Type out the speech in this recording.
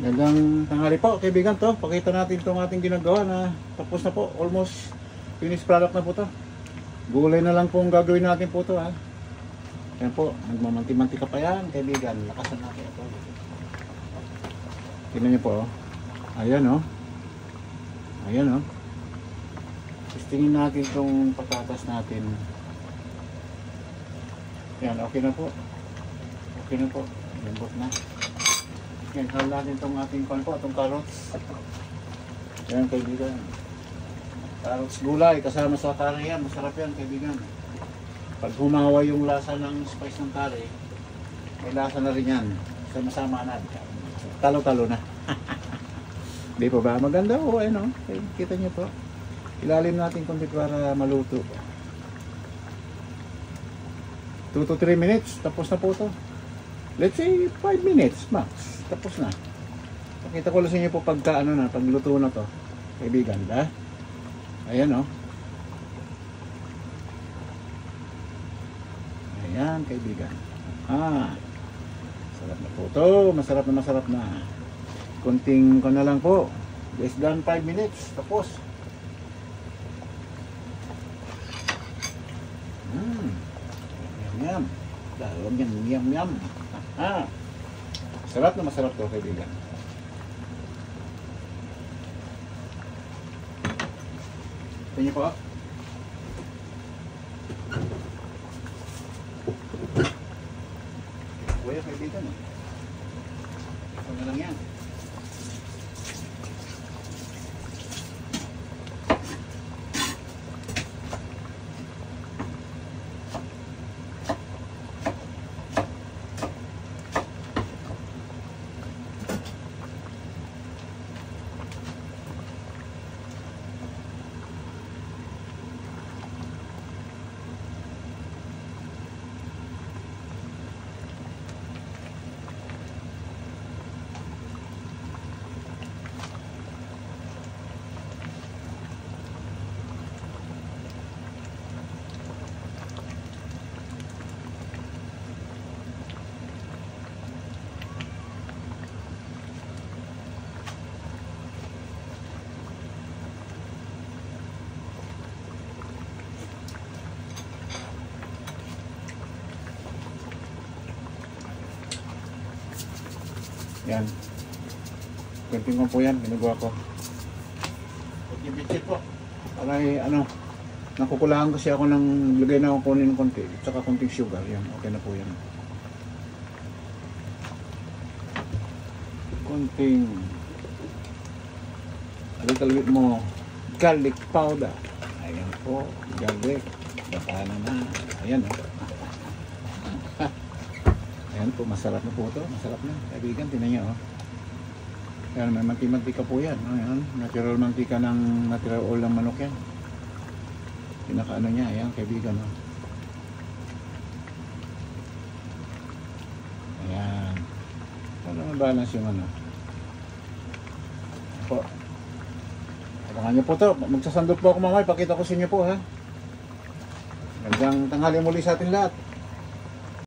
Gandang tanghali po kaibigan to. Pakita natin itong ating ginagawa na tapos na po. Almost finished product na po to. Gulay na lang po ang gagawin natin po to ha. Yan po, nagmamanti-mantika pa yan kaibigan. Lakasan natin ito. Tingnan niyo po oh. Ayan oh. Ayan oh. Testingin natin itong patatas natin. Yan, okay na po. Okay na po. Lambot na. Yan, hal natin itong ating itong carrots. Yan kaibigan. Carrots gulay kasama sa curry yan. Masarap yan kaibigan. Pag humawa yung lasa ng spice ng curry, may lasa na rin yan. Sama-sama na. Talo-talo na. Di pa ba? Maganda o ano? Kita niyo po. Ilalim natin konti para maluto. 2 to 3 minutes. Tapos na po ito. Let's say 5 minutes max. Tapos na. Pakita ko lang sa inyo po pagka ano na, pagluto na to. Kaibigan, ba? Ayan oh. Ayan, kaibigan. Sarap na po to. Masarap na masarap na. Kunting ko na lang po. Less than 5 minutes. Tapos. Yum. Dalawag yan. Yum yum. Sarap na masarap to kaibigan. Tingnan po. Kuya kaibigan eh. Ito na lang yan. Yan. Kunting ko po yan, ginagawa ko. Pag-ibitsit po. Para ano, nakukulangan kasi ako ng lagay na ako kunin ng konti. At saka konting sugar. Yan, okay na po yan. Konting a little bit more garlic powder. Ayan po, garlic. Baka na. Ayan o. Ayan po, masarap na po ito. Masarap na. Kaibigan, tinan nyo. Oh. Ayan, may mantika po yan. Ayan, natural mantika ng natural oil ng manok yan. Pinaka ano niya. Ayan, kaibigan. Oh. Ayan. Ano mabalance yung ano. Po. Kailangan nyo po ito. Magsasandot po ako mamay. Pakita ko sa inyo po ha. Magandang tanghali muli sa atin lahat.